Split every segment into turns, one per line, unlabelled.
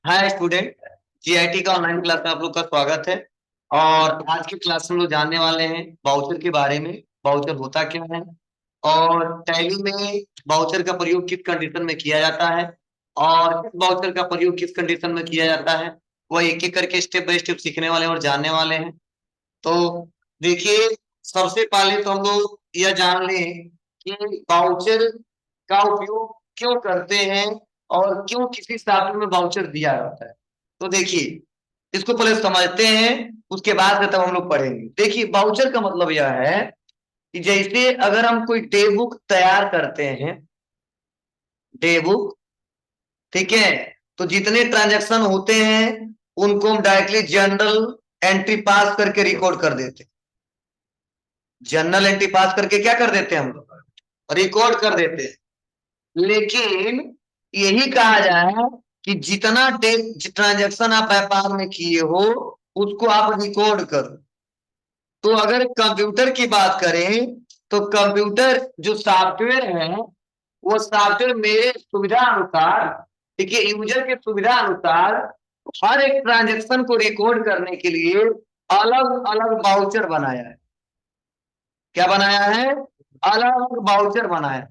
Hi student. GIT का online class में आप लोग का स्वागत है। और आज की क्लास में हम लोग जानने वाले हैं बाउचर के बारे में। बाउचर होता क्या है और टैली में बाउचर का प्रयोग किस कंडीशन में किया जाता है और किस बाउचर का प्रयोग किस कंडीशन में किया जाता है, वह एक एक करके स्टेप बाय स्टेप सीखने वाले हैं और जानने वाले हैं। तो देखिए, सबसे पहले तो हम लोग यह जान लें कि बाउचर का उपयोग क्यों करते हैं और क्यों किसी सॉफ्टवेयर में बाउचर दिया जाता है। तो देखिए, इसको पहले समझते हैं, उसके बाद से तब हम लोग पढ़ेंगे। देखिए, बाउचर का मतलब यह है कि जैसे अगर हम कोई डे बुक तैयार करते हैं, डे बुक, ठीक है, तो जितने ट्रांजैक्शन होते हैं उनको हम डायरेक्टली जर्नल एंट्री पास करके रिकॉर्ड कर देते हैं। जर्नल एंट्री पास करके क्या कर देते हैं हम लोग, रिकॉर्ड कर देते हैं। लेकिन यही कहा जाए कि जितना ट्रांजैक्शन आप व्यापार में किए हो उसको आप रिकॉर्ड करो। तो अगर कंप्यूटर की बात करें तो कंप्यूटर जो सॉफ्टवेयर है वो सॉफ्टवेयर मेरे सुविधा अनुसार, ठीक है, यूजर के सुविधा अनुसार हर एक ट्रांजैक्शन को रिकॉर्ड करने के लिए अलग अलग बाउचर बनाया है। क्या बनाया है? अलग अलग बाउचर बनाया है।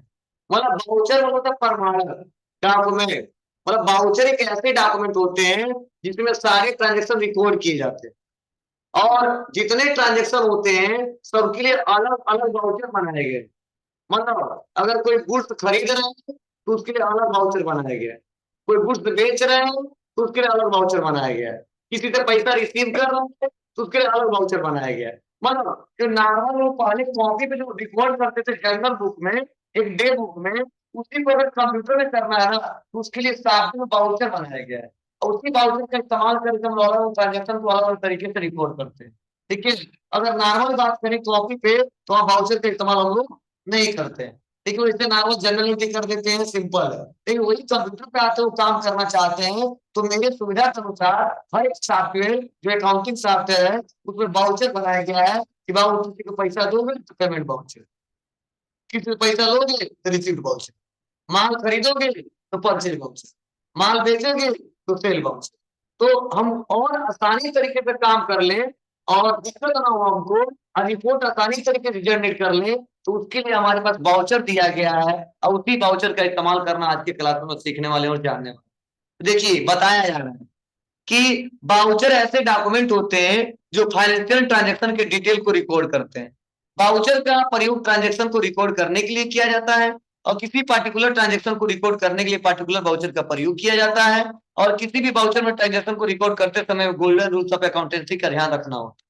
मतलब बाउचर मतलब प्रमाणक डॉक्यूमेंट। मतलब बाउचर एक ऐसे डॉक्यूमेंट होते हैं जिसमें सारे ट्रांजेक्शन रिकॉर्ड किए जाते हैं और जितने ट्रांजेक्शन होते हैं सबके लिए अलग अलग बाउचर बनाए गए। मतलब अगर कोई गुड्स खरीद रहे हैं तो उसके लिए अलग बाउचर बनाया गया है। कोई गुड्स बेच रहे हैं तो उसके लिए अलग बाउचर बनाया गया है। किसी से पैसा रिसीव कर रहे हैं तो उसके लिए अलग बाउचर बनाया गया है। मतलब जो नॉर्मल लोग पहले कॉपी पे जो रिकॉर्ड करते थे जर्नल बुक में, एक डे बुक में, उसी को अगर कंप्यूटर में करना है ना तो उसके लिए साथ में बाउचर बनाया गया है। और उसी बाउचर का इस्तेमाल करके हम अलग अलग ट्रांजेक्शन को अलग अलग तरीके से रिकॉर्ड करते हैं। ठीक है, अगर नॉर्मल बात करें कॉपी पे तो हम बाउचर का इस्तेमाल हम लोग नहीं करते हैं। देखिए, वैसे नॉर्मल जनरल एंट्री कर देते हैं, सिंपल है। लेकिन वही कंप्यूटर पे आते हो काम करना चाहते हैं तो मेरे सुविधा के अनुसार हर एक सॉफ्टवेयर जो अकाउंटिंग सॉफ्टवेयर है उसमें बाउचर बनाया गया है कि बाबू किसी को पैसा दोगे तो पेमेंट बाउचर, किसी से पैसा लोगे तो रिसीव्ड बाउचर, माल खरीदोगे तो परचेज बाउचर, माल बेचोगे तो सेल बाउचर। तो हम और आसानी तरीके से काम कर लें और दिक्कत ना हो हमको, रिपोर्ट आसानी तरीके से जनरेट कर लें, तो उसके लिए हमारे पास बाउचर दिया गया है और उसी बाउचर का इस्तेमाल करना आज के क्लास में सीखने वाले और जानने वाले। देखिए, बताया जा रहा है कि बाउचर ऐसे डॉक्यूमेंट होते हैं जो फाइनेंशियल ट्रांजैक्शन के डिटेल को रिकॉर्ड करते हैं। बाउचर का प्रयोग ट्रांजैक्शन को रिकॉर्ड करने के लिए किया जाता है और किसी पार्टिकुलर ट्रांजैक्शन को रिकॉर्ड करने के लिए पार्टिकुलर बाउचर का प्रयोग किया जाता है। और किसी भी बाउचर में ट्रांजैक्शन को रिकॉर्ड करते समय गोल्डन रूल्स ऑफ अकाउंटेंसी का ध्यान रखना होता है।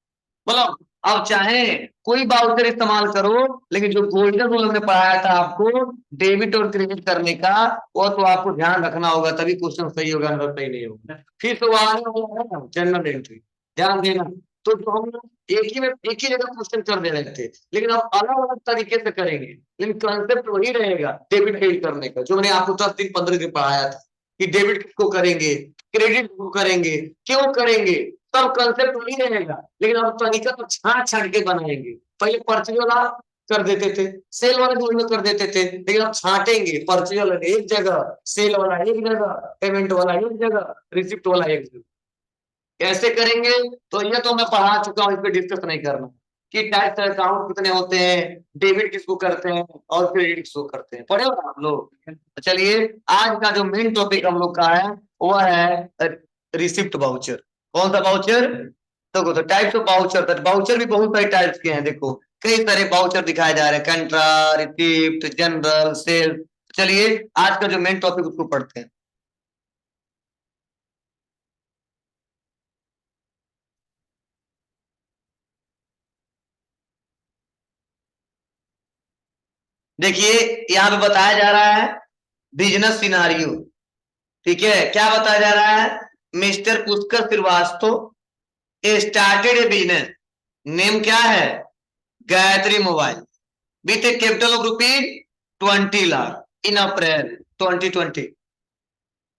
मतलब आप चाहे कोई बाउचर इस्तेमाल करो, लेकिन जो गोल्डन रूल हमने पढ़ाया था आपको डेबिट और क्रेडिट करने का, वो तो आपको ध्यान रखना होगा, तभी क्वेश्चन सही होगा, नहीं सही नहीं होगा। फिर तो आने वाला है ना जनरल एंट्री, ध्यान देना। तो जो हम लोग एक ही जगह क्वेश्चन कर दे रहे थे, लेकिन अब अलग अलग तरीके से करेंगे, लेकिन कंसेप्ट वही रहेगा डेबिट क्रेडिट करने का, जो मैंने आपको 10 दिन 15 दिन पढ़ाया था कि डेबिट किसको करेंगे, क्रेडिट को करेंगे, क्यों करेंगे, सब कंसेप्ट वही रहेगा। लेकिन अब तरीका तो छांट छांट के बनाएंगे। पहले पर्ची वाला कर देते थे, सेल वाले दूर में कर देते थे, लेकिन अब छांटेंगे, पर्ची वाला एक जगह, सेल वाला एक जगह, पेमेंट वाला एक जगह, रिसिप्ट वाला एक जगह। कैसे करेंगे तो ये तो मैं पढ़ा चुका हूं, इस पर डिस्कस नहीं करना कि टाइप्स अकाउंट कितने होते हैं, डेबिट किसको करते हैं और क्रेडिट किसको करते हैं, पढ़े हो ना आप लोग। तो चलिए, आज का जो मेन टॉपिक हम लोग का है वो है रिसिप्ट बाउचर। कौन सा बाउचर? तो टाइप्स ऑफ बाउचर, बाउचर भी बहुत सारे टाइप्स के हैं। देखो, कई सारे बाउचर दिखाए जा रहे हैं, कंट्रा, रिसिप्ट, जनरल, सेल। चलिए, आज का जो मेन टॉपिक उसको पढ़ते हैं। देखिए, यहाँ पे बताया जा रहा है बिजनेस सिनारियो। ठीक है, क्या बताया जा रहा है? Mister Pushkar Srivastava started a business, name क्या है? Gayatri mobile, with a capital of rupees 20 lakh in April 2020।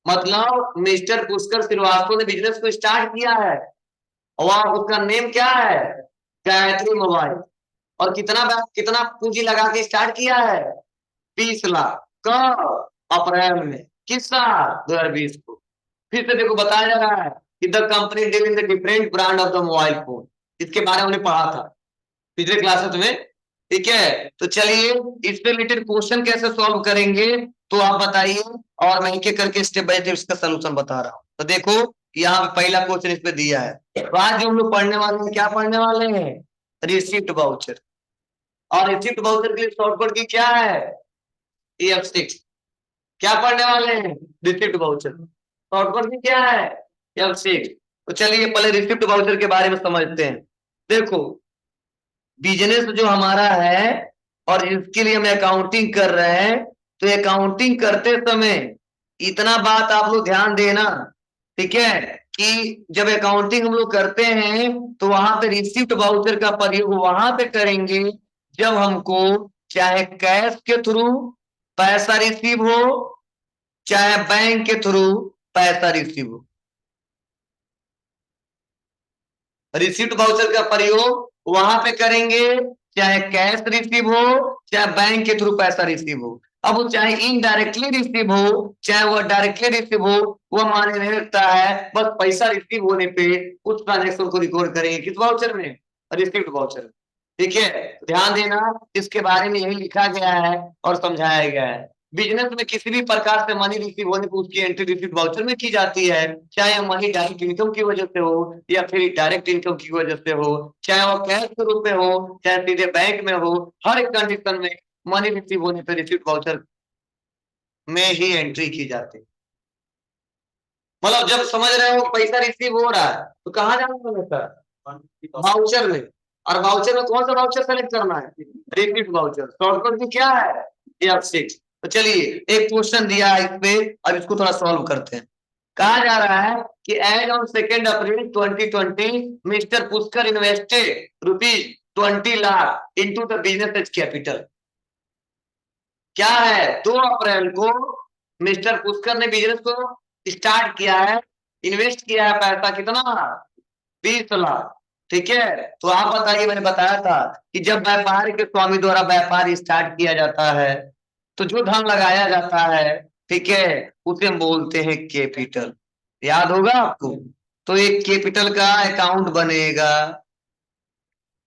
मतलब मिस्टर पुष्कर श्रीवास्तव ने बिजनेस को स्टार्ट किया है और उसका नेम क्या है? गायत्री मोबाइल। और कितना कितना पूंजी लगा के स्टार्ट किया है? 20 लाख। कब? अप्रैल में। किस साल? 2020 को। फिर से देखो बताया जा रहा है कि the company deal in the different brand of the mobile phone, इसके बारे में हमने पढ़ा था पिछले क्लासेस में। ठीक है, तो चलिए इससे रिलेटेड क्वेश्चन कैसे सॉल्व करेंगे तो आप बताइए, और मैं एक एक करके स्टेप बाय स्टेप इसका सोल्यूशन बता रहा हूँ। तो देखो यहाँ पे पहला क्वेश्चन इस पे दिया है, तो आज जो हम लोग पढ़ने वाले हैं, क्या पढ़ने वाले हैं, रिसिप्ट वाउचर। और रिसिप्ट वाउचर के लिए शॉर्टकट की क्या है, EF6। क्या पढ़ने वाले हैं, रिसिप्ट वाउचर, शॉर्टकट की क्या है, EF6। तो चलिए पहले रिसिप्ट वाउचर के बारे में समझते हैं। देखो बिजनेस जो हमारा है और इसके लिए हम अकाउंटिंग कर रहे हैं, तो अकाउंटिंग करते समय इतना बात आप लोग ध्यान देना, ठीक है, कि जब अकाउंटिंग हम लोग करते हैं तो वहां पे रिसिप्ट वाउचर का प्रयोग वहां पे करेंगे जब हमको चाहे कैश के थ्रू पैसा रिसीव हो, चाहे बैंक के थ्रू पैसा रिसीव हो। रिसिप्ट वाउचर का प्रयोग वहां पे करेंगे चाहे कैश रिसीव हो, चाहे बैंक के थ्रू पैसा रिसीव हो। अब वो चाहे इनडायरेक्टली रिसीव हो, चाहे वो डायरेक्टली रिसीव हो, वो माने नहीं रखता है, बस पैसा रिसीव होने पे उस ट्रांजेक्शन को रिकॉर्ड करेंगे किस वाउचर में, रिसिप्ट वाउचर में। ठीक है, ध्यान देना, इसके बारे में यही लिखा गया है और समझाया गया है। बिजनेस में किसी भी प्रकार से मनी रिसीव होने पर उसकी एंट्री रिसिप्ट वाउचर में की जाती है, चाहे मनी डायरेक्ट इनकम की वजह से हो या फिर डायरेक्ट इनकम की वजह से हो, चाहे वो कैश के रूप में हो, चाहे सीधे बैंक में हो, हर एक कंडीशन में मनी रिसीव होने पर रिसिप्ट वाउचर में ही एंट्री की जाती है। मतलब जब समझ रहे हो पैसा रिसीव हो रहा है तो कहाँ जाना है सर, वाउचर में। और वाउचर में कौन सा वाउचर सेलेक्ट करना है, रिसिप्ट वाउचर। शॉर्टकट की क्या है, EF6। तो चलिए एक क्वेश्चन दिया है इस पे, अब इसको थोड़ा सॉल्व करते हैं। कहा जा रहा है कि as on 2 April 2020 mister Pushkar invested ₹20 lakh into the business as capital. क्या है, 2 अप्रैल को मिस्टर पुष्कर ने बिजनेस को स्टार्ट किया है, इन्वेस्ट किया है पैसा कितना, 20 लाख। ठीक है, तो आप बताइए, मैंने बताया था कि जब व्यापार के स्वामी द्वारा व्यापार स्टार्ट किया जाता है तो जो धन लगाया जाता है, ठीक है, उसे हम बोलते हैं कैपिटल। याद होगा आपको, तो एक कैपिटल का अकाउंट बनेगा।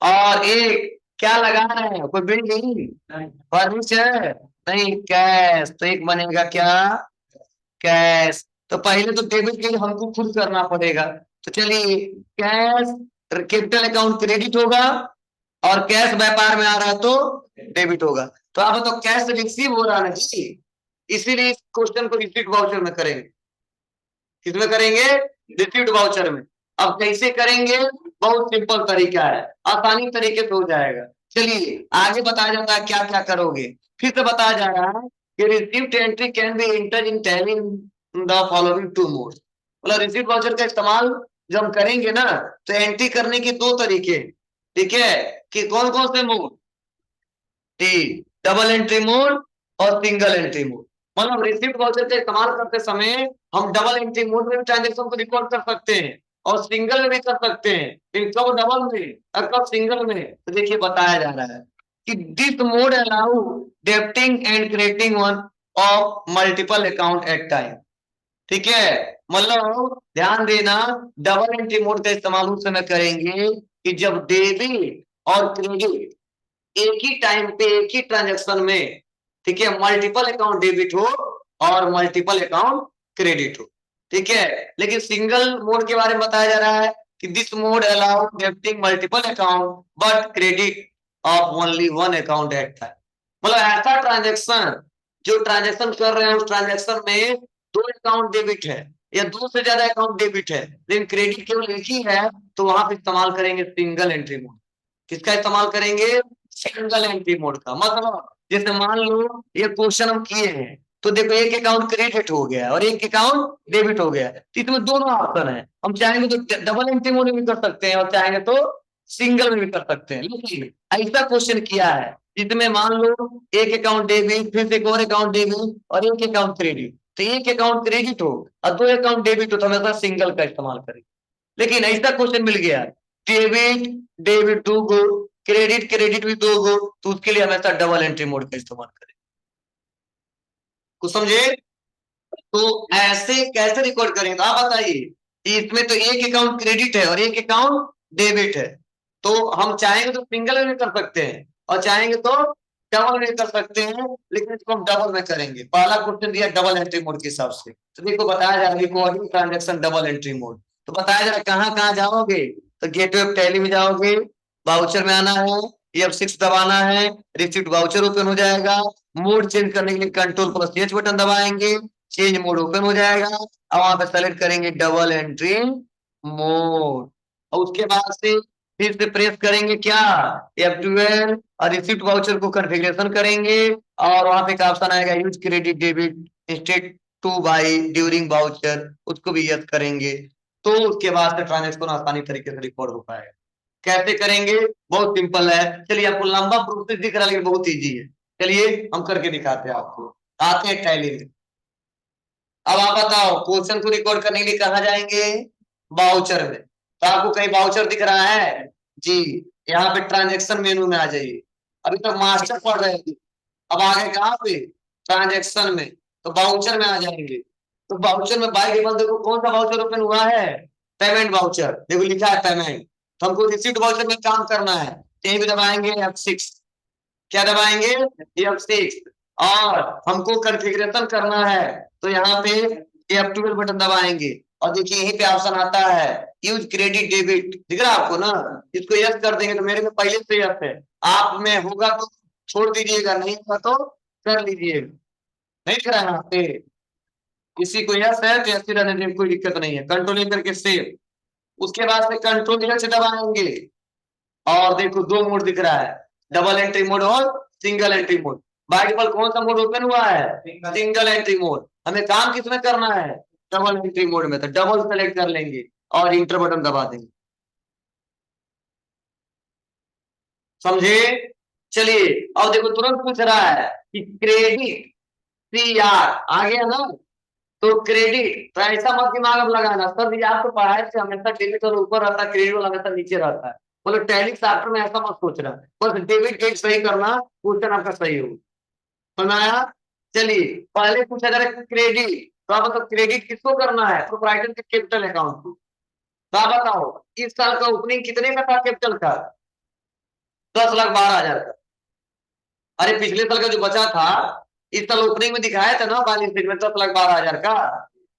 और एक क्या लगा रहे हैं, कोई बिल्डिंग फर्नीचर नहीं, कैश, तो एक बनेगा क्या, कैश। तो पहले तो डेबिट के लिए हमको खुद करना पड़ेगा, तो चलिए कैश कैपिटल अकाउंट क्रेडिट होगा, और कैश व्यापार में आ रहा है तो डेबिट होगा। तो अब तो कैश रिसीव हो रहा नहीं, इसीलिए इस क्वेश्चन को रिसीट वाउचर में करेंगे। किसमें करेंगे, रिसीट वाउचर में। अब कैसे करेंगे, बहुत सिंपल तरीका है, आसानी तरीके से हो जाएगा। चलिए आगे बताया जाता है क्या क्या करोगे, फिर से बताया जा रहा है कि receipt entry can be enter in tally in the following 2 modes. मतलब रिसिप्ट वाउचर का इस्तेमाल जब हम करेंगे ना, तो एंट्री करने के 2 तरीके, ठीक है, कि कौन कौन से मोड, डबल एंट्री मोड और सिंगल एंट्री मोड। मतलब रिसिप्ट वाउचर का इस्तेमाल करते समय हम डबल एंट्री मोड में भी ट्रांजेक्शन को रिकॉर्ड कर सकते हैं और सिंगल में भी कर सकते हैं, लेकिन कब डबल में और कब सिंगल में, तो देखिए बताया जा रहा है कि this mode allow debiting and crediting one of multiple account at time. ठीक है, मतलब ध्यान देना, डबल एंट्री मोड का इस्तेमाल उस समय करेंगे कि जब डेबिट और क्रेडिट एक ही टाइम पे एक ही ट्रांजेक्शन में, ठीक है, मल्टीपल अकाउंट डेबिट हो और मल्टीपल अकाउंट क्रेडिट हो। ठीक है, लेकिन सिंगल मोड के बारे में बताया जा रहा है कि this mode allow debiting multiple account but credit of only one account at time. मतलब ऐसा ट्रांजेक्शन, जो ट्रांजेक्शन कर रहे हैं उस ट्रांजेक्शन में 2 अकाउंट डेबिट है या 2 से ज्यादा अकाउंट डेबिट है, लेकिन क्रेडिट केवल एक ही है, तो वहां पे इस्तेमाल करेंगे सिंगल एंट्री मोड। किसका इस्तेमाल करेंगे, सिंगल एंट्री मोड का। मतलब जैसे मान लो ये क्वेश्चन हम किए हैं, तो देखो एक अकाउंट क्रेडिट हो गया और एक अकाउंट डेबिट हो गया, तो इसमें दोनों ऑप्शन है, हम चाहेंगे तो डबल एंट्री मोड में भी कर सकते हैं और चाहेंगे तो सिंगल में भी कर सकते हैं। लेकिन ऐसा क्वेश्चन किया है जिसमें मान लो एक अकाउंट डेबिट, फिर से एक और अकाउंट डेबिट और एक अकाउंट क्रेडिट, तो एक अकाउंट क्रेडिट हो और 2 अकाउंट डेबिट हो तो हमेशा सिंगल का इस्तेमाल करें। लेकिन ऐसा क्वेश्चन मिल गया, डेबिट डेबिट 2 गो, क्रेडिट क्रेडिट भी 2 गो, तो उसके लिए हमेशा डबल एंट्री मोड का इस्तेमाल करें। कुछ समझे, तो ऐसे कैसे रिकॉर्ड करेंगे, तो आप बताइए कि इसमें तो एक अकाउंट क्रेडिट है और एक अकाउंट डेबिट है, तो हम चाहेंगे तो सिंगल में कर सकते हैं और चाहेंगे तो डबल में कर सकते हैं, लेकिन इसको हम डबल में करेंगे। पहला क्वेश्चन दिया डबल एंट्री मोड के हिसाब से, तो देखो बताया जा रहा है recording transaction double entry mode, तो बताया जा रहा है कहाँ कहाँ जाओगे, तो गेटवे ऑफ टैली में जाओगे, वाउचर में आना है, F6 दबाना है, रिसिप्ट वाउचर ओपन हो जाएगा। मोड चेंज करने के लिए कंट्रोल प्लस एच बटन दबाएंगे, चेंज मोड ओपन हो जाएगा। अब वहां पे सेलेक्ट करेंगे डबल एंट्री मोड, और उसके बाद से फिर से प्रेस करेंगे क्या, F12, और रिसिप्ट वाउचर को कॉन्फ़िगरेशन करेंगे, और वहां पे एक ऑप्शन आएगा use credit debit instead two by during voucher, उसको भी यस करेंगे, तो उसके बाद से ट्रांजेक्शन आसानी तरीके से रिकॉर्ड हो पाएगा। कैसे करेंगे, बहुत सिंपल है। चलिए आपको लंबा प्रोसेस दिख रहा है लेकिन बहुत इजी है, चलिए हम करके दिखाते हैं आपको। आते हैं टैली में। अब आप बताओ क्वेश्चन को रिकॉर्ड करने के लिए कहाँ जाएंगे, वाउचर में, तो आपको कहीं वाउचर दिख रहा है जी, यहाँ पे ट्रांजेक्शन मेनू में आ जाइए। अभी तक मास्टर पढ़ रहे थे, अब आगे कहाँ पे, ट्रांजेक्शन में, तो वाउचर में आ जाएंगे। तो वाउचर में बाई के बंदे को कौन सा वाउचर ओपन हुआ है, पेमेंट वाउचर, देखो लिखा है पेमेंट, तो हमको रिसीट वाउचर में काम करना है, कहीं भी दबाएंगे F6, क्या दबाएंगे F6, और हमको कॉन्फ़िगरेशन करना है, तो यहाँ पे F12 बटन दबाएंगे, और देखिए यहीं पे ऑप्शन आता है यूज क्रेडिट डेबिट, दिख रहा है आपको ना, इसको यस कर देंगे, तो मेरे में पहले से यस है, आप में होगा तो छोड़ दीजिएगा, नहीं होगा तो कर लीजिएगा। नहीं दिख रहा है यहाँ पे, किसी को यस है तो यस रहने दें, कोई दिक्कत नहीं है, कंट्रोल करके सेव, उसके बाद से कंट्रोल से दबाएंगे, और देखो दो मोड दिख रहा है, डबल एंट्री मोड और single entry mode. By default कौन सा मोड ओपन हुआ है, सिंगल एंट्री मोड, हमें काम किसमें करना है, डबल एंट्री मोड में, तो डबल सेलेक्ट कर लेंगे और इंटर बटन दबा देंगे। समझे, चलिए अब देखो तुरंत पूछ रहा है कि क्रेडिट CR आ गया ना, तो क्रेडिट, तो ऐसा मत दिमाग अब लगाना सर जी आप तो पढ़ाई से हमेशा डेबिट और ऊपर रहता है, क्रेडिट वाला हमेशा नीचे रहता है, बोलो टैली सॉफ्टवेयर में ऐसा मत सोचना, बस डेबिट क्रेडिट सही करना, क्वेश्चन आपका सही हो। सुनाया, चलिए पहले पूछा जा रहा है क्रेडिट, तो आप मतलब क्रेडिट किसको करना है, प्रोप्राइटर के कैपिटल अकाउंट को, तो आप बताओ इस साल का ओपनिंग कितने का था कैपिटल का, 10,12,000 का। अरे पिछले साल का जो बचा था, इस साल ओपनिंग में दिखाया था ना बैलेंस शीट में 10,12,000 का,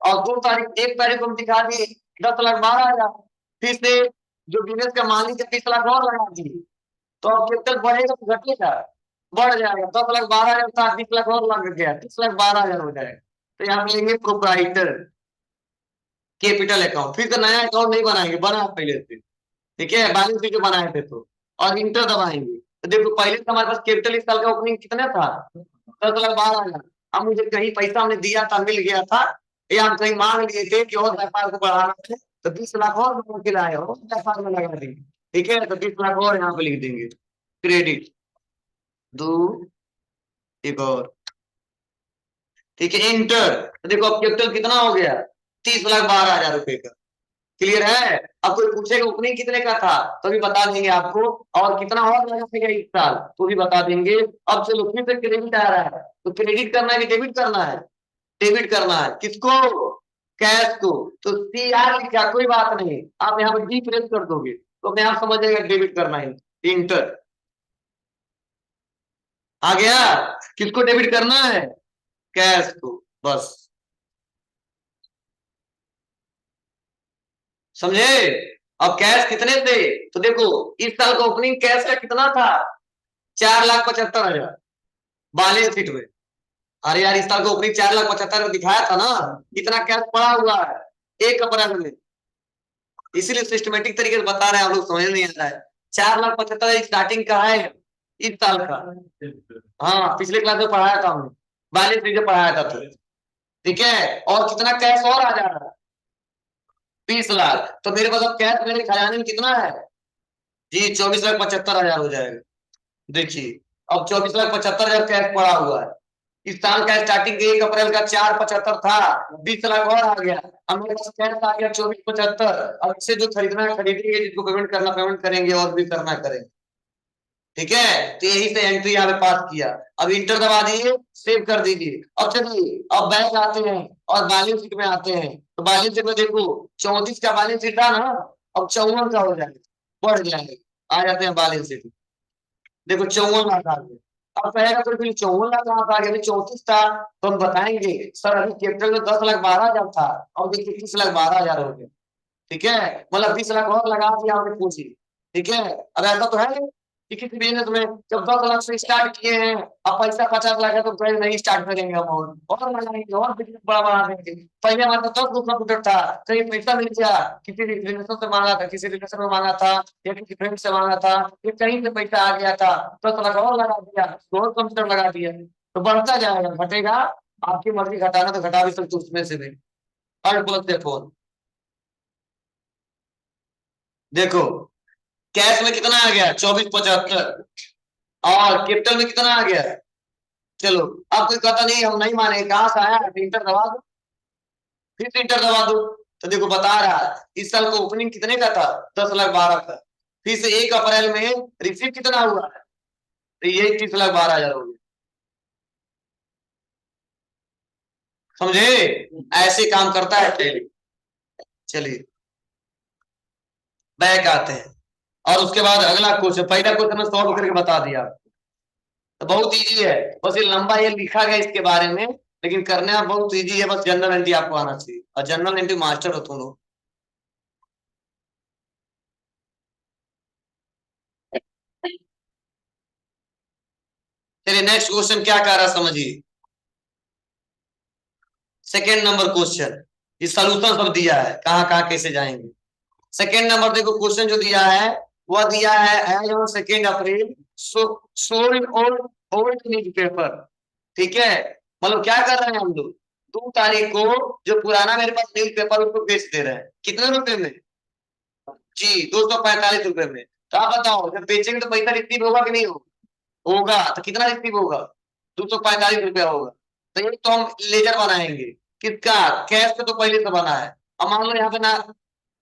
और 2 तारीख 1 तारीख को हम दिखा दिए 10,12,000, फिर से जो बिजनेस का मालिक है 30 लाख और लगा दिए, तो अब कैपिटल बढ़ेगा तो घटेगा, बढ़ जाएगा, 10,12,000 था, 30 लाख और लग गया, 30,12,000 हो जाएगा, तो यहाँ पे लेंगे प्रोप्राइटर कैपिटल अकाउंट, फिर तो नया अकाउंट नहीं बनाएंगे, बना पहले से, ठीक है बैलेंस शीट जो बनाए थे, तो और इंटर दबाएंगे, तो देखो पहले तो हमारे पास कैपिटल इस साल का ओपनिंग कितना था, 10,12,000, अब मुझे कहीं पैसा हमने दिया था मिल गया था, या हम कहीं मांग लिए थे कि और व्यापार को बढ़ाना है, तो 20 लाख और मांग के लाए और व्यापार में लगा देंगे, ठीक है, तो 20 लाख और यहाँ पे लिख देंगे क्रेडिट, दो, एक और, ठीक है इंटर, तो देखो अब कैपिटल कितना हो गया, 30,12,000 रुपए का, क्लियर है। अब कोई पूछेगा ओपनिंग कितने का था, तो भी बता देंगे आपको, और कितना और लगेगा इस साल, तो भी बता देंगे। अब चलो फिर से क्रेडिट आ रहा है, तो क्रेडिट करना है कि डेबिट करना है, डेबिट करना है, किसको, कैश को, तो CR लिखा कोई बात नहीं, आप यहाँ पर डी प्रेस कर दोगे तो अपने आप समझ जाएगा डेबिट करना है, इंटर आ गया, किसको डेबिट करना है, कैश को, बस समझे। अब कैश कितने थे, तो देखो इस साल का ओपनिंग कैश का कितना था, 4,75,000 बैलेंस शीट में, अरे यार इस साल का ओपनिंग 4,75,000 दिखाया था ना, कितना कैश पड़ा हुआ है 1 अप्रैल में, इसीलिए सिस्टमेटिक तरीके से बता रहे हैं, आप लोग समझ नहीं आ रहा है, 4,75,000 स्टार्टिंग का है इस साल का, हाँ पिछले क्लास में पढ़ाया था हमने, बैलेंस शीट पढ़ाया था, तो ठीक है, और कितना कैश और आ जा रहा है, 20 लाख, तो मेरे पास अब कैश मेरे खजाने में कितना है जी, 24,75,000 हो जाएगा, देखिए अब 24,75,000 कैश पड़ा हुआ है, इस साल का स्टार्टिंग के 1 अप्रैल का 4,75 था, 20 लाख और आ गया, अब मेरे पास कैश आ गया 24,75, अब इससे जो खरीदना है खरीदेंगे, जिसको पेमेंट करना पेमेंट करेंगे, और भी करना करेंगे, ठीक है, तो यही से एंट्री यहाँ पे पास किया। अब इंटर दबा दिए, सेव कर दीजिए। अब चलिए अब बैक आते हैं और बैलेंस शीट में आते हैं। तो बैलेंस शीट में देखो 34 का बैलेंस शीट था ना, अब 54 का हो जाएगा, बढ़ जाएगा। आ जाते हैं बैलेंस शीट, देखो 54 लाख आ गया। अब कहेगा तो फिर 54 लाख कहाँ से आ गया, 34 था। तो हम बताएंगे सर अभी कैपिटल में 10,12,000 था, अब देखिए 30,12,000 हो गया। ठीक है, मतलब 20 लाख और लगा दिया आपने पूंजी। ठीक है, अब ऐसा तो है नहीं कि किसी बिजनेस में जब 10 लाख से स्टार्ट किए हैं, अब पैसा 50 लाख है तो पहले नहीं स्टार्ट करेंगे हम, और लगाएंगे और बिजनेस बड़ा बना देंगे। पहले हमारे पास 10 कंप्यूटर था, कहीं पैसा मिल गया, किसी रिलेशन से मांगा था, किसी रिलेशन में मांगा था, या किसी फ्रेंड से मांगा था, या कहीं से पैसा आ गया था, 10 लाख और लगा दिया, और कंप्यूटर लगा दिया, तो बढ़ता जाएगा, घटेगा। आपकी मर्जी, घटाना तो घटा भी सकते उसमें से भी। और प्लस से फोन देखो, कैश में कितना आ गया 24,75, और कैपिटल में कितना आ गया। चलो, अब कोई कहता नहीं हम नहीं माने, कहां से आया, इंटर दबा दो, फिर से इंटर दबा दो। तो देखो बता रहा है इस साल को ओपनिंग कितने का था, 10,12,000 का। फिर से 1 अप्रैल में रिसीव कितना हुआ है, तो ये 30,12,000 हो गया। समझे, ऐसे काम करता है टैली। चलिए बैक आते हैं, और उसके बाद अगला क्वेश्चन, पहला क्वेश्चन में सॉल्व करके बता दिया। तो बहुत इजी है, बस ये लंबा ये लिखा गया इसके बारे में, लेकिन करने में बहुत इजी है, बस जनरल एंट्री आपको आना चाहिए, और जनरल एंट्री मास्टर हो तुम लोग। चलिए नेक्स्ट क्वेश्चन क्या कह रहा है समझिए। सेकेंड नंबर क्वेश्चन, ये सोल्यूशन सब दिया है, कहाँ कहाँ कैसे जाएंगे। सेकेंड नंबर देखो क्वेश्चन जो दिया है, वह दिया है as on 2 April sold old old newspaper. ठीक है, मतलब क्या कर रहे हैं हम लोग, 2 तारीख को जो पुराना मेरे पास न्यूज पेपर उसको बेच दे रहे हैं, कितने रुपए में जी, 245 रुपए में। तो आप बताओ जब बेचेंगे तो पैसा रिसीव होगा कि नहीं होगा, होगा, तो कितना रिसीव होगा, 245 रुपया होगा। तो ये तो हम लेजर बनाएंगे, किसका, कैश पे तो पहले से बना है। अब मान लो यहाँ पे ना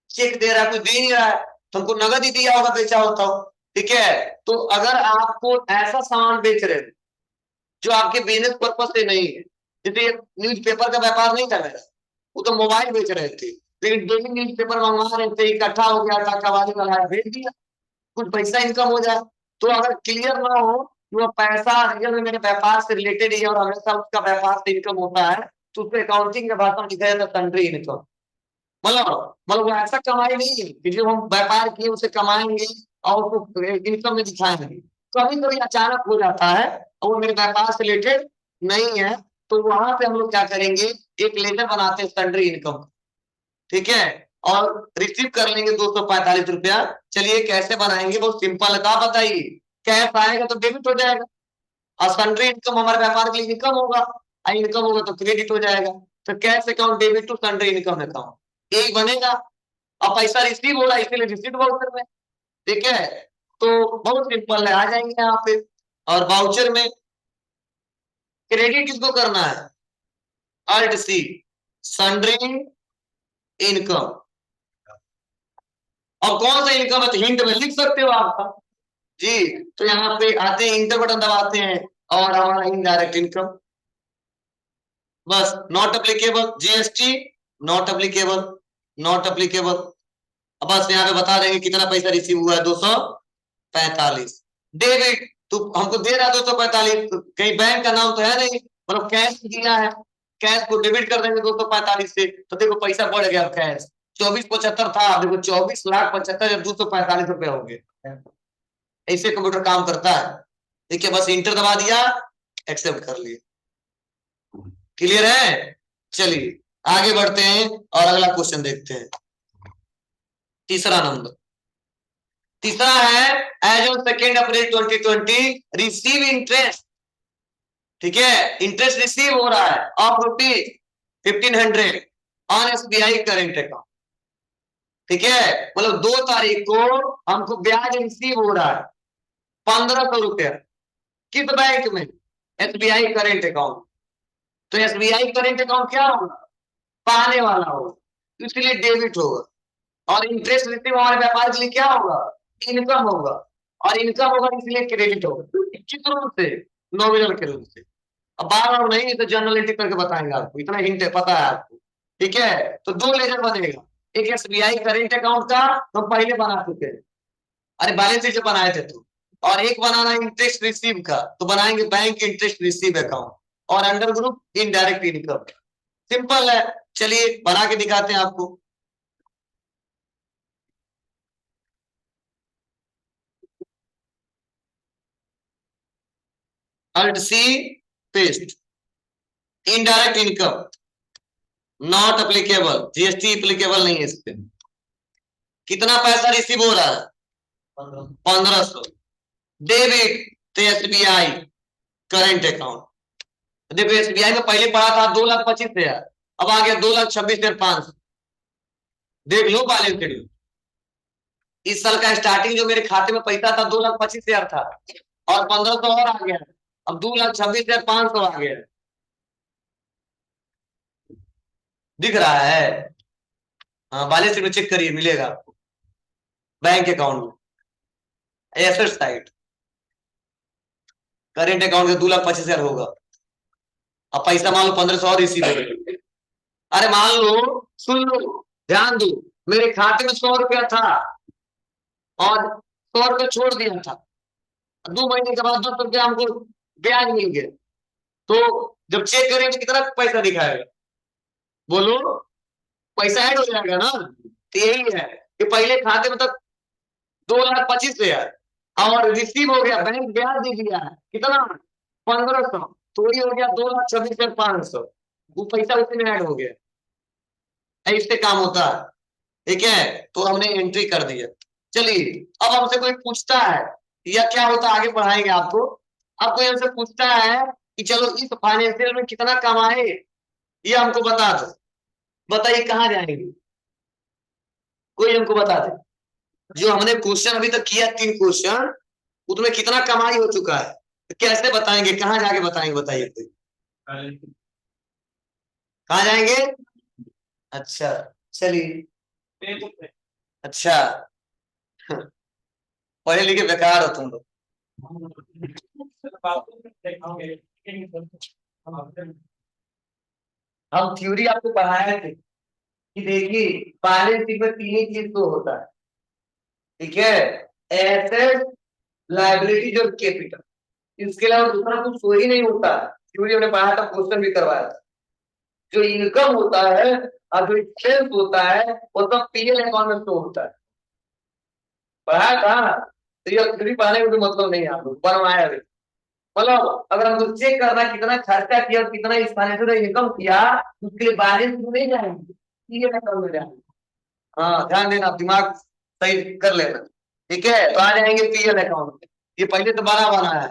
चेक दे रहा है, कुछ दे नहीं रहा है, तो हमको नगद ही दिया होगा बेचा होता हो। ठीक है, तो अगर आपको ऐसा सामान बेच रहे हो जो आपके बिजनेस पर्पज से नहीं है, जैसे न्यूज पेपर का व्यापार नहीं था मेरा, वो तो मोबाइल बेच रहे थे, लेकिन डेली न्यूज पेपर मंगवा रहे थे, इकट्ठा हो गया था, कबाड़ी वाला भेज दिया, कुछ पैसा इनकम हो जाए। तो अगर क्लियर ना हो कि वो पैसा रियल में मेरे व्यापार से रिलेटेड ही है और हमेशा उसका व्यापार से इनकम होता है, तो उसको अकाउंटिंग के भाषा में दिखाया जाता है सन्ड्री इनकम। मतलब वो ऐसा कमाई नहीं है कि जो हम व्यापार किए उसे कमाएंगे और उसको इनकम में दिखाएंगे। कभी कभी अचानक हो जाता है और वो मेरे व्यापार से रिलेटेड नहीं है, तो वहां पे हम लोग क्या करेंगे, एक लेजर बनाते हैं सन्ड्री इनकम। ठीक है, और रिसीव कर लेंगे 245 रुपया। चलिए कैसे बनाएंगे, बहुत सिंपल है, तो आप बताइए। कैश आएगा तो डेबिट हो जाएगा, और सन्ड्री इनकम हमारे व्यापार के लिए इनकम होगा, और इनकम होगा तो क्रेडिट हो जाएगा। तो cash account debit to sundry income account यही बनेगा। अब पैसा रिसीव हो रहा है इसीलिए रिसीव वाउचर में। ठीक है, तो बहुत सिंपल है, आ जाएंगे यहाँ पे। और वाउचर में क्रेडिट किसको करना है, अल्ट सी, सन्ड्री इनकम। अब कौन सा इनकम है, तो हिंट में लिख सकते हो आप जी। तो यहाँ पे आते हैं, इंटर बटन दबाते हैं, और हमारा इनडायरेक्ट इनकम, बस not applicable GST, not applicable, not applicable. अब बस यहाँ पे बता देंगे कितना पैसा रिसीव हुआ है, 245 डेबिट। तो हमको दे रहा है 245, कहीं बैंक का नाम तो है नहीं, मतलब कैश दिया है, कैश को डेबिट कर देंगे 245 से, तो देखो पैसा बढ़ गया कैश, 24,75 था, देखो 24,75,000 245 रुपए हो गए। ऐसे कंप्यूटर काम करता है। देखिए बस इंटर दबा दिया, एक्सेप्ट कर लिए, क्लियर है। चलिए आगे बढ़ते हैं और अगला क्वेश्चन देखते हैं। तीसरा नंबर, तीसरा है as on 2 April 2020 receive interest. ठीक है, इंटरेस्ट रिसीव हो रहा है of ₹1,500 on SBI current account. ठीक है, मतलब 2 तारीख को हमको ब्याज रिसीव हो रहा है ₹1,500, किस बैंक में, एसबीआई करेंट अकाउंट। तो एसबीआई करेंट अकाउंट क्या होगा, पाने वाला होगा, इसलिए डेबिट होगा। और इंटरेस्ट रिसीव हमारे व्यापार के लिए क्या होगा, इनकम होगा। और इनकम होगा इसलिए क्रेडिट होगा। किस रूप से? नॉमिनल के रूप से। अब बार बार नहीं तो जर्नलिटी करके बताएंगे आपको, इतना हिंट है, पता है आपको। ठीक है, तो दो लेजर बनेगा, एक एसबीआई करेंट अकाउंट का हम पहले बना चुके हैं, अरे बैलेंस शीट से बनाए थे तो, और एक बनाना इंटरेस्ट रिसीव का, तो बनाएंगे बैंक इंटरेस्ट रिसीव अकाउंट, और under group indirect income. Simple है, चलिए बना के दिखाते हैं आपको। Alt C, paste. Indirect income not applicable, GST applicable नहीं है इस पे। कितना पैसा रिसीव हो रहा है? 1500। डेबिट तो एसबीआई करेंट अकाउंट। देखो एसबीआई में पहले पड़ा था 2,25,000, अब आ गया 2,26,500। देख लो बैलेंस शीट। इस साल का स्टार्टिंग जो मेरे खाते में पैसा था 2,25,000 था, और 1,500 और आ गया, अब 2,26,500 आ गया। दिख रहा है? हाँ, बैलेंस शीट में चेक करिए, मिलेगा आपको बैंक अकाउंट में, एसेट साइड करेंट अकाउंट का 2,25,000 होगा। अब पैसा मान लो 1,500 और रिसीव हो गया। अरे मान लो, सुन लो, ध्यान दो, मेरे खाते में 100 रुपया था और 100 रुपया छोड़ दिया था, 2 महीने के बाद 10 रुपया हमको ब्याज मिल गया, तो जब चेक करेंगे तो कितना पैसा दिखाएगा? बोलो, पैसा ऐड हो जाएगा ना। तो यही है कि पहले खाते में तक 2,25,000 और रिसीव हो गया, बैंक ब्याज दे दिया है कितना? 1,500, तो ये हो गया 2,26,500, वो पैसा उसी में ऐड हो गया। इससे काम होता है, ठीक है, तो हमने एंट्री कर दिया। चलिए, अब हमसे कोई पूछता है, या क्या होता है आगे पढ़ाएंगे आपको। अब कोई हमसे पूछता है कि चलो इस फाइनेंशियल में कितना कमाए, ये हमको बता दो, बताइए कहाँ जाएंगे? कोई हमको बता दे, जो हमने क्वेश्चन अभी तक किया 3 क्वेश्चन, उसमें कितना कमाई हो चुका है, तो कैसे बताएंगे, कहाँ जाके बताएंगे, बताइए कोई। कहाँ जाएंगे? अच्छा, चलिए। अच्छा, पढ़े लिखे बेकार हो तुम लोग। हम थ्योरी आपको पढ़ाए थे कि देखिए बैलेंस शीट में 3 ही चीज तो होता है, ठीक है, एसेट, लायबिलिटी और कैपिटल, इसके अलावा दूसरा कुछ हो ही नहीं होता। थ्योरी हमने पढ़ा था, क्वेश्चन भी करवाया था। जो इनकम होता है और जो एक्सपेंस होता है वो सब पीएल अकाउंट में शो होता है, पढ़ाया था। तो ये थ्योरी पढ़ाने का कोई मतलब नहीं है, आप लोग बनवाया अभी। मतलब अगर हमको चेक करना कितना खर्चा किया और कितना इस फाइनेंशियल इनकम किया, उसके लिए बैलेंस में नहीं जाएंगे, पीएल अकाउंट में जाएंगे। हाँ, ध्यान देना, दिमाग सही कर लेना, ठीक है, तो आ जाएंगे पीएल अकाउंट में। ये पहले तो बना है।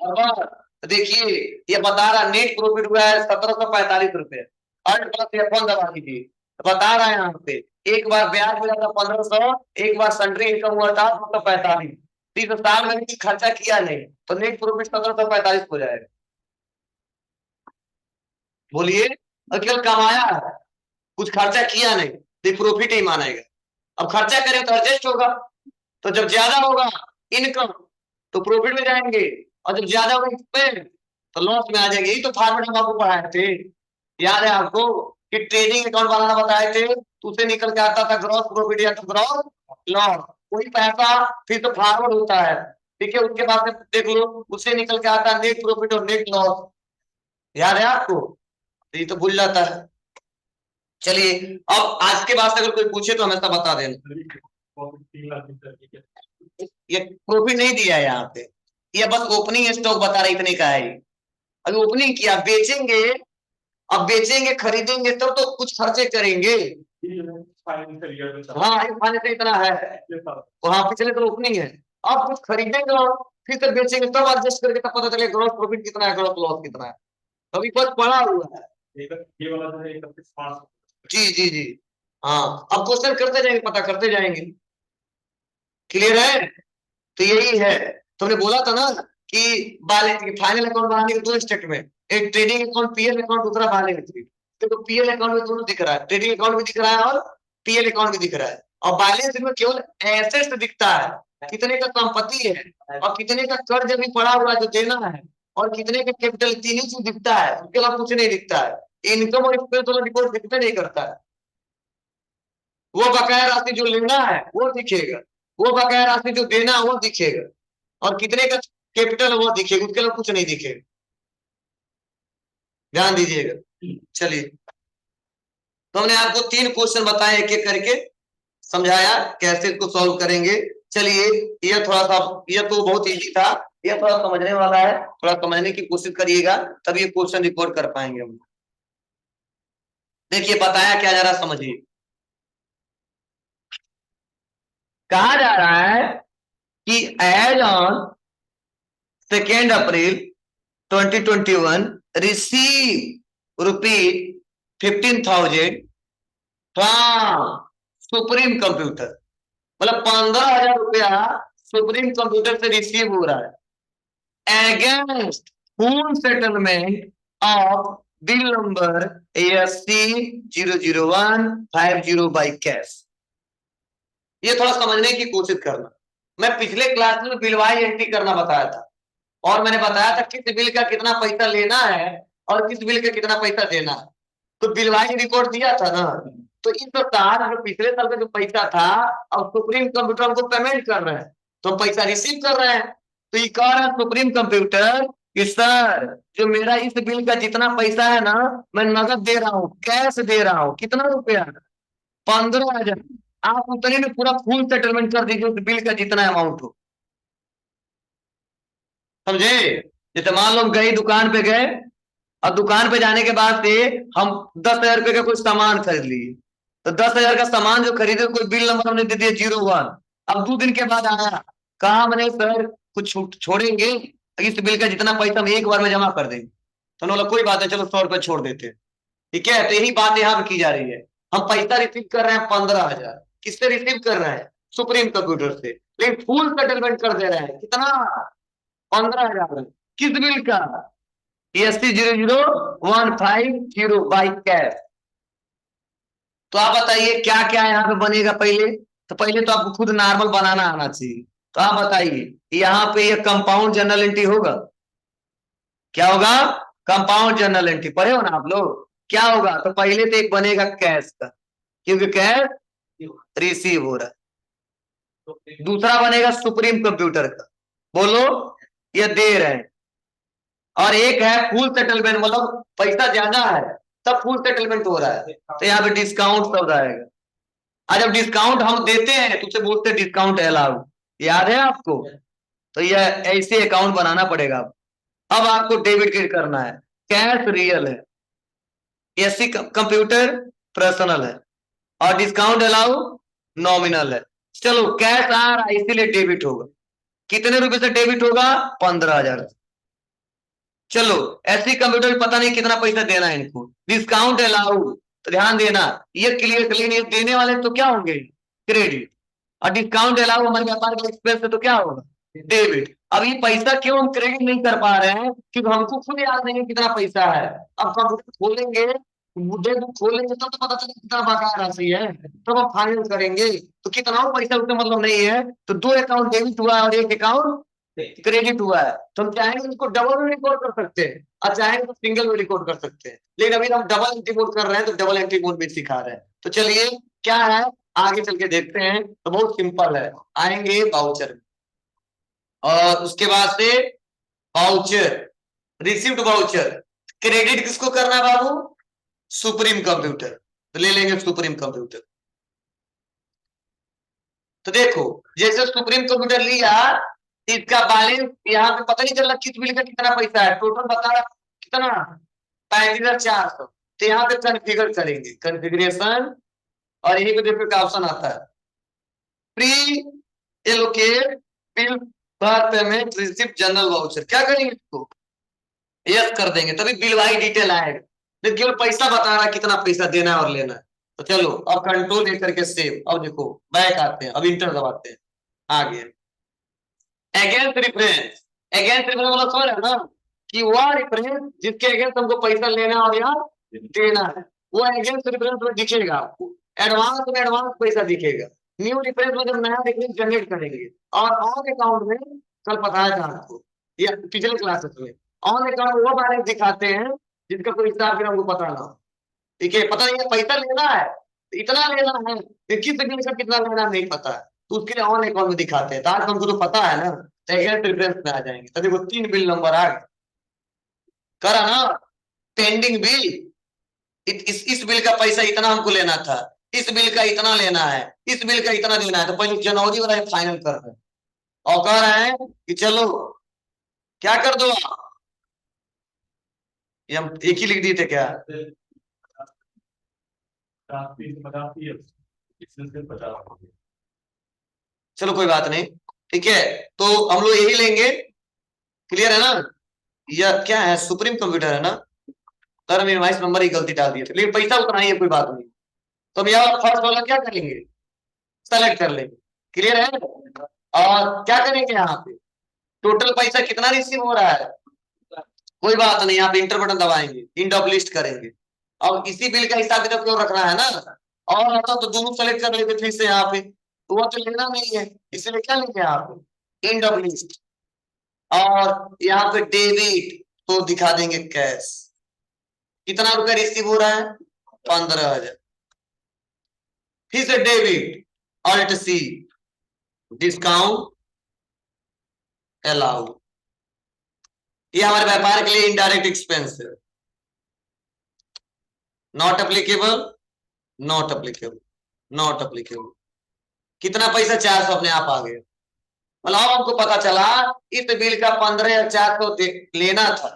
अब देखिए, ये बता रहा नेट प्रॉफिट हुआ है 1,745 रुपए, और प्लस F1 दबा दीजिए, तो बता रहा है यहाँ पे, एक बार ब्याज मिला था 1,500, एक बार सन्ड्री इनकम हुआ था 245, तीस साल में भी खर्चा किया नहीं, तो नेट प्रॉफिट 1,745 हो जाएगा। बोलिए, और केवल कमाया है, कुछ खर्चा किया नहीं, तो प्रॉफिट ही मानेगा। अब खर्चा करें तो एडजस्ट होगा, तो जब ज्यादा होगा इनकम तो प्रॉफिट में जाएंगे, और जब ज्यादा होगा एक्सपेंस तो लॉस में आ जाएंगे। यही तो फॉर्मेट हम आपको पढ़ाए थे, याद है आपको, कि ट्रेडिंग अकाउंट बनाना बताए थे, तो उसे निकल के आता था ग्रॉस प्रॉफिट या तो ग्रॉस लॉस, वही पैसा फिर तो फॉरवर्ड होता है, ठीक है, उसके बाद में देख लो उससे निकल के आता है नेट प्रॉफिट और नेट लॉस, याद है आपको? तो ये तो भूल जाता है। चलिए, अब आज के बाद से अगर कोई पूछे तो हमेशा बता देना। ये प्रॉफिट नहीं दिया है यहाँ पे, ये बस ओपनिंग स्टॉक बता रहा है, इतने का है। अभी ओपनिंग किया, बेचेंगे, अब बेचेंगे खरीदेंगे तब तो कुछ खर्चे करेंगे। हाँ, ये फाइनेंस इतना है, वहां पिछले तो ओपनिंग है, अब कुछ खरीदेंगे और फिर तो बेचेंगे, तब एडजस्ट करके तब पता चले ग्रॉस प्रॉफिट कितना है, ग्रॉस लॉस कितना है, अभी बस पड़ा हुआ है। जी जी जी, हाँ, अब क्वेश्चन करते जाएंगे, पता करते जाएंगे, क्लियर है? तो यही है, तुमने बोला था ना कि फाइनल अकाउंट बनाने के 2 स्टेट में, एक ट्रेडिंग अकाउंट पीएल अकाउंट, दूसरा बैलेंस शीट। तो पीएल अकाउंट में दोनों दिख रहा है, ट्रेडिंग अकाउंट भी दिख रहा है और पीएल अकाउंट भी दिख रहा है, और बैलेंस शीट में केवल एसेट्स दिखता है, कितने का संपत्ति है और कितने का कर्ज भी पड़ा हुआ है जो देना है, और कितने का कैपिटल, तीन ही चीज दिखता है, उसके अलावा कुछ नहीं दिखता है। इनकम और एक्सपेंस वाला रिपोर्ट दिखते नहीं करता है। वो बकाया राशि जो लेना है वो दिखेगा, वो बकाया राशि जो देना है वो दिखेगा, और कितने का कैपिटल है वो दिखेगा, उसके अलावा कुछ नहीं दिखेगा। ध्यान दीजिएगा। चलिए, तो हमने आपको 3 क्वेश्चन बताए एक एक करके, समझाया कैसे इसको सॉल्व करेंगे। चलिए, यह थोड़ा सा, यह तो बहुत इजी था, यह थोड़ा समझने वाला है, थोड़ा समझने की कोशिश करिएगा तब ये क्वेश्चन रिकॉर्ड कर पाएंगे हम। देखिए बताया क्या जा रहा, समझिए। कहा जा रहा है कि as on 2 April 2021 receive ₹15,000 from supreme computer. मतलब 15,000 रुपया सुप्रीम कंप्यूटर से रिसीव हो रहा है against full settlement of bill number ASC0015 by cash. ये थोड़ा समझने की कोशिश करना। मैं पिछले क्लास में बिलवाई एंट्री करना बताया था, और मैंने बताया था किस बिल का कितना पैसा लेना है और किस बिल का कितना पैसा देना है। तो बिलवाई रिकॉर्ड दिया था ना, तो इस साल जो पिछले साल का जो पैसा था, अब सुप्रीम कंप्यूटर हमको पेमेंट कर रहे हैं, तो पैसा रिसीव कर रहे हैं। तो ये कह रहा है सुप्रीम कंप्यूटर कि सर, जो मेरा इस बिल का जितना पैसा है ना, मैं नगद दे रहा हूँ, कैश दे रहा हूँ। कितना रुपया? 15,000। आप उतने में पूरा फुल सेटलमेंट कर दीजिए उस बिल का जितना अमाउंट हो। समझे? जैसे मान लो हम गए, दुकान पे गए, और दुकान पे जाने के बाद से हम 10,000 रुपए का कोई सामान खरीद लिए, तो 10,000 का सामान जो खरीदे, कोई बिल नंबर हमने दे दिया 01। अब 2 दिन के बाद आया, कहा मैंने सर कुछ छोड़ेंगे, इस बिल का जितना पैसा हम एक बार में जमा कर देंगे। तो बोला कोई बात है, चलो 100 रुपए छोड़ देते हैं। ठीक है, तो यही बात यहाँ पे की जा रही है। हम पैसा रिसीव कर रहे हैं 15,000, किससे रिसीव कर रहे हैं? सुप्रीम कंप्यूटर से, लेकिन फुल सेटलमेंट कर दे रहे हैं। कितना? 15,000। किस बिल का? ASC0015 by cash. तो आप बताइए क्या क्या यहाँ पे बनेगा। पहले तो आपको खुद नॉर्मल बनाना आना चाहिए। तो आप बताइए, यहाँ पे ये कंपाउंड जर्नल एंट्री होगा। क्या होगा? कंपाउंड जर्नल एंट्री पढ़े हो ना आप लोग? क्या होगा? तो पहले तो एक बनेगा कैश का, क्योंकि कैश रिसीव हो रहा है। दूसरा बनेगा सुप्रीम कंप्यूटर का, बोलो, ये दे रहे हैं। और एक है फुल सेटलमेंट, मतलब पैसा ज्यादा है तब फुल सेटलमेंट हो रहा है, तो यहाँ पे डिस्काउंट सब आएगा। और जब डिस्काउंट हम देते हैं तो उसे बोलते हैं डिस्काउंट अलाउड। याद है आपको? तो यह ऐसे अकाउंट बनाना पड़ेगा। अब आपको डेबिट क्रेडिट करना है। कैश रियल है, एससी कंप्यूटर पर्सनल है, और डिस्काउंट अलाउ नॉमिनल है। चलो कैश आ रहा है इसीलिए डेबिट होगा। कितने रुपए से डेबिट होगा? 15,000। चलो, एससी कंप्यूटर पता नहीं कितना पैसा देना है इनको। डिस्काउंट अलाउड, तो ध्यान देना, ये क्लियर कर लेंगे। देने वाले तो क्या होंगे? क्रेडिट। और डिस्काउंट अलाउड हमारे व्यापार के एक्सपेंस से तो क्या होगा? डेबिट। अब ये पैसा क्यों हम क्रेडिट नहीं कर पा रहे हैं? क्योंकि हमको खुद याद नहीं है कितना पैसा है। अब कंप्यूटर खोलेंगे, मुद्दे को खोलेंगे तब तो पता चलेगा कितना बकाया राशि है, तब हम फाइनल करेंगे। तो कितना पैसा उसका मतलब नहीं है। तो 2 अकाउंट डेबिट हुआ और 1 अकाउंट क्रेडिट हुआ है। तो हम चाहेंगे इसको डबल में रिकॉर्ड कर सकते हैं, और चाहेंगे तो सिंगल में रिकॉर्ड कर सकते हैं, लेकिन अभी हम डबल एंट्री मोड कर रहे हैं, तो डबल एंट्री मोड में सिखा रहे हैं। तो चलिए क्या है, आगे चल के देखते हैं। तो बहुत सिंपल है, आएंगे वाउचर, और उसके बाद से वाउचर, रिसिप्ट वाउचर। क्रेडिट किसको करना है बाबू? Supreme computer. तो ले लेंगे सुप्रीम कंप्यूटर। तो देखो, जैसे सुप्रीम कंप्यूटर लिया, इसका बैलेंस यहाँ पे पता नहीं चल रहा किस बिल का कितना पैसा है, टोटल बता रहा कितना, 35,400। तो यहाँ पे कन्फिगर करेंगे, कन्फिग्रेशन, और यही पे देखो का ऑप्शन आता है, प्री एलोकेट बिल पर पेमेंट रिसिप्ट जनरल वाउचर। क्या करेंगे इसको? यस कर देंगे, तभी बिल वाई डिटेल आएगा। लेकिन केवल पैसा बता रहा है कितना पैसा देना है और लेना है। तो चलो अब कंट्रोल ए करके सेव। अब देखो बैक आते हैं, अब इंटर दबाते हैं, आ गया। अगेंस्ट रेफरेंस, अगेंस्ट रेफरेंस मतलब समझ रहे ना, कि वह रेफरेंस जिसके अगेंस्ट हमको पैसा लेना और या देना है, वो अगेंस्ट रेफरेंस में दिखेगा आपको। एडवांस में एडवांस पैसा दिखेगा, न्यू डिफरेंस में जब नया डिफरेंस जनरेट करेंगे और ऑन अकाउंट में कल बताया था आपको या पिछले क्लासेस में ऑन अकाउंट वो बैलेंस दिखाते हैं जिसका कोई हिसाब फिर हमको पता ना हो। ठीक है, पता नहीं है पैसा लेना है तो इतना लेना है, किस बिल का कितना लेना नहीं पता है, तो उसके लिए ऑन अकाउंट में दिखाते हैं। तो आज हमको तो पता है ना, तो अगेंस्ट प्रेफरेंस में आ जाएंगे। तो देखो 3 बिल नंबर आ गए, करा ना, पेंडिंग बिल, इस बिल का पैसा इतना हमको लेना था, इस बिल का इतना लेना है, इस बिल का इतना देना है, तो पहले जनवरी वाला फाइनल कर रहे हैं और कह रहे हैं कि चलो क्या कर दो आप, ये हम एक ही लिख दिए थे क्या? चलो कोई बात नहीं, ठीक है, तो हम लोग यही लेंगे। क्लियर है ना? यह क्या है, सुप्रीम कंप्यूटर है ना, सर हम इनवाइस नंबर ही गलती डाल दिए थे, लेकिन पैसा उतना ही है, कोई बात नहीं। तो हम यहाँ फर्स्ट वाला क्या करेंगे, सेलेक्ट कर लेंगे। क्लियर है? और क्या करेंगे यहाँ पे, टोटल पैसा कितना रिसीव हो रहा है, कोई बात नहीं, आप इंटर बटन दबाएंगे, इंड ऑफ लिस्ट करेंगे। अब इसी बिल का हिसाब किताब क्यों रखना है ना, और आता तो दोनों सेलेक्ट कर लेते फिर से यहाँ पे, तो वो तो लेना नहीं है, इसलिए क्या लेंगे यहाँ पे, इंड ऑफ लिस्ट, और यहाँ पे डेबिट तो दिखा देंगे कैश। कितना रुपया रिसीव हो रहा है, 15,000। फिर से debit, alt C, discount allowed, ये हमारे व्यापार के लिए इनडायरेक्ट एक्सपेंस है, not applicable, not applicable, not applicable. कितना पैसा, 400 अपने आप आ गया। मतलब हमको पता चला इस बिल का 15,400 लेना था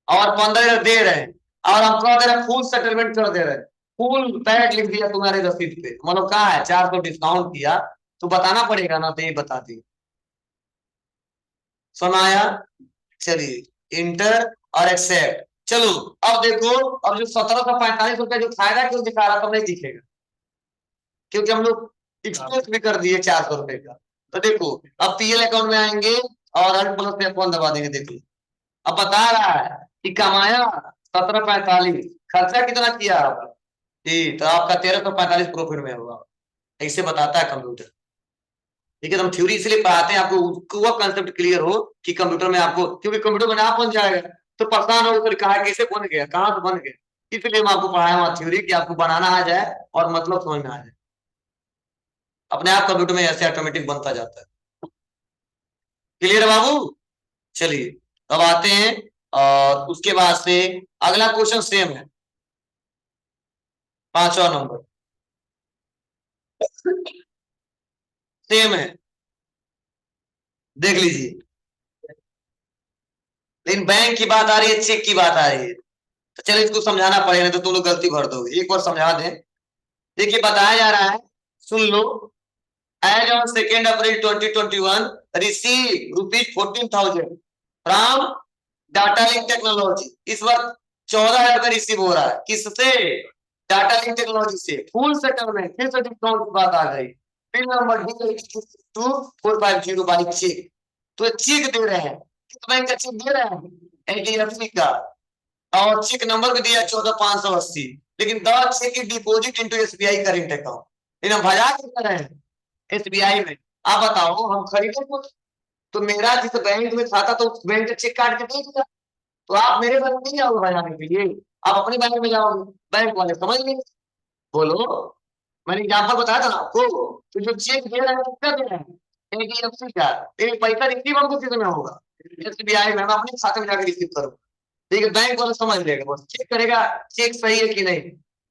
और 15,000 दे रहे हैं, और हम कह दे रहे फुल सेटलमेंट कर दे रहे हैं, फुल पैड लिख दिया तुम्हारे रसीद पे, मतलब कहा है 400 डिस्काउंट किया, तो बताना पड़ेगा ना, तो ये बता दी। सुनाया, चलिए इंटर और एक्सेप्ट। चलो अब देखो, अब जो 1745 रुपया जो फायदा क्यों दिखा रहा था, नहीं दिखेगा, क्योंकि हम लोग एक्सपेंस भी कर दिए 400 रुपए का। तो देखो अब पीएल अकाउंट में आएंगे और अल्ट प्लस पे F1 दबा देंगे। देखो अब बता रहा है कि कमाया 1745, खर्चा कितना किया आपने, जी तो आपका 1345 प्रॉफिट में होगा, ऐसे बताता है कंप्यूटर। ठीक है, तो हम थ्योरी इसलिए पढ़ाते हैं आपको, वह कंसेप्ट क्लियर हो कि कंप्यूटर में आपको, क्योंकि कंप्यूटर में आप बन जाएगा तो परेशान हो, फिर कहा कैसे बन गया, कहाँ से बन गया, इसलिए हम आपको पढ़ाया वहां थ्योरी कि आपको बनाना आ जाए और मतलब समझ में आ जाए, अपने आप कंप्यूटर में ऐसे ऑटोमेटिक बनता जाता है। क्लियर है बाबू? चलिए अब आते हैं, और उसके बाद से अगला क्वेश्चन सेम है, 5वां नंबर सेम है, देख लीजिए। लेकिन बैंक की बात आ रही है, चेक की बात आ रही है, तो चलिए इसको समझाना पड़ेगा, तो तुम लोग गलती भर दोगे, एक बार समझा दें। देखिए बताया जा रहा है, सुन लो, as on 2 April 2021 receive ₹14,000 from data link technology. इस वक्त 14,000 का रिसीव हो रहा है, किससे, डाटा लिंक टेक्नोलॉजी से, फुल सेटलमेंट, फिर से डिस्काउंट की बात आ गई, pin number D2450 by cheque, तो चेक दे रहे हैं, किस बैंक का चेक दे रहे हैं, HDFC का, और चेक नंबर भी दिया 14,580, लेकिन the cheque deposit into SBI current account, लेकिन हम भजा क्यों कर रहे हैं SBI में, आप बताओ, हम खरीदे कुछ, तो मेरा जिस बैंक में खाता तो उस बैंक का चेक काट के दे दिया, तो आप मेरे बैंक नहीं जाओगे भजाने के लिए, आप अपने बैंक में जाओगे, बैंक वाले समझ गए। बोलो, मैंने एग्जाम्पल बताया था ना आपको, तो जो चेक दे रहे हैं कितना दे रहे हैं, HDFC का, एक पैसा रिसीव हमको किस में होगा, SBI में, हम अपने खाते में जाकर रिसीव करूंगा। ठीक है, बैंक वाला समझ लेगा, बस चेक करेगा चेक सही है कि नहीं,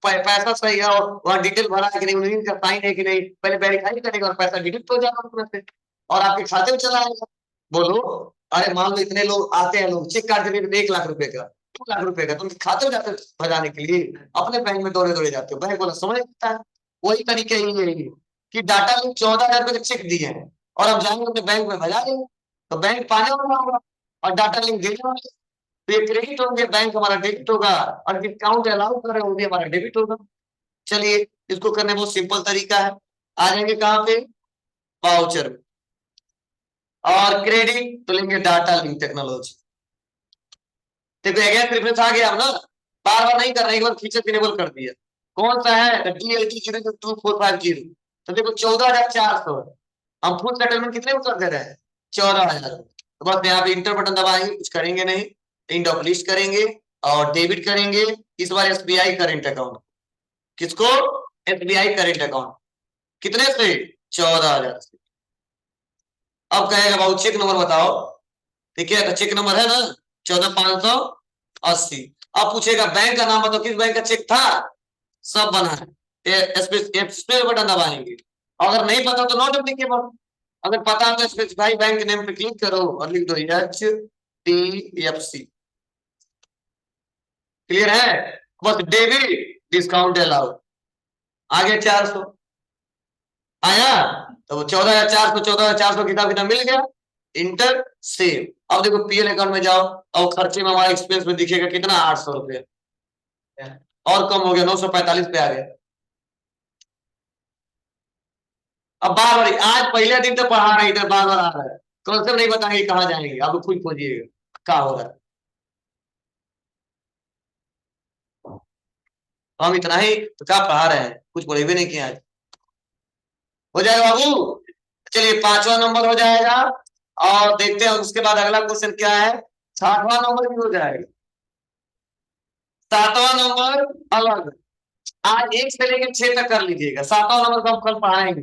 पैसा सही है, और वहाँ डिटेल भरा है कि नहीं, उन्हीं का साइन है कि नहीं, पहले वेरीफाई करेगा और पैसा डिडक्ट हो जाएगा उसमें से और आपके खाते में चला आएगा। बोलो, अरे मान लो इतने लोग आते हैं, लोग चेक काट के 1 लाख रुपए का, 2 लाख रुपए का, तुम खाते में जाते भजाने के लिए अपने बैंक में दौड़े दौड़े जाते हो, बैंक वाला समझ लेता है। वही तरीके ही है कि डाटा लिंक 14,000 रुपए का चेक दिए हैं और हम जाएंगे अपने बैंक में भजा देंगे, तो बैंक पाने वाला होगा और डाटा लिंक देने वाला, तो ये क्रेडिट होंगे, बैंक हमारा डेबिट होगा, और डिस्काउंट अलाउ कर रहे होंगे हमारा डेबिट होगा। चलिए इसको करने बहुत सिंपल तरीका है, आ जाएंगे कहाँ पे, वाउचर में, और क्रेडिट तो लेंगे डाटा लिंक टेक्नोलॉजी। देखो अगेन प्रेफरेंस आ गया, अब ना बार बार नहीं करना, एक बार फीचर इनेबल कर दिया, कौन सा है? DLT 02450। तो देखो 14,400 है। हम फुल सेटलमेंट कितने में कर दे रहे हैं? 14,000। तो बस यहाँ पे इंटर बटन दबाएंगे, कुछ करेंगे नहीं, इंड ऑफ लिस्ट करेंगे और डेबिट करेंगे इस बार SBI करेंट अकाउंट। किसको? SBI current account. कितने से? 14,000 से। अब कहेगा बाबू चेक नंबर बताओ। ठीक है, तो चेक नंबर है ना 14,580। अब पूछेगा बैंक का नाम बताओ, किस बैंक का चेक था? सब बना है, स्पेस बटन दबाएंगे। अगर नहीं पता तो नॉट एप्लीकेबल। अगर पता है तो स्पेसिफाई बैंक नेम पे क्लिक करो और लिख दो HDFC। क्लियर है? बस डेबिट डिस्काउंट अलाउड। आगे 400 आया, तो 14,400 14,400 किताब किताब मिल गया। Inter save. अब देखो पीएल अकाउंट में जाओ और खर्चे में हमारा एक्सपेंस में दिखेगा कितना? 800 रुपये। और कम हो गया, 945 पे आ गया। अब बार बार आज पहले दिन तो पढ़ा रहे थे, बार बार आ रहा है। कॉन्सेप्ट नहीं बताएंगे कहाँ जाएंगे, आप खुद खोजिएगा क्या हो रहा है। तो हम इतना ही तो क्या पढ़ा रहे हैं, कुछ पढ़े भी नहीं किया आज। हो जाएगा बाबू। चलिए 5वां नंबर हो जाएगा। और देखते हैं उसके बाद अगला क्वेश्चन क्या है। 6वां नंबर भी हो जाएगा। 7वां नंबर अलग। आज 1 से लेकर 6 तक कर लीजिएगा, 7वां नंबर को हम कल पढ़ाएंगे।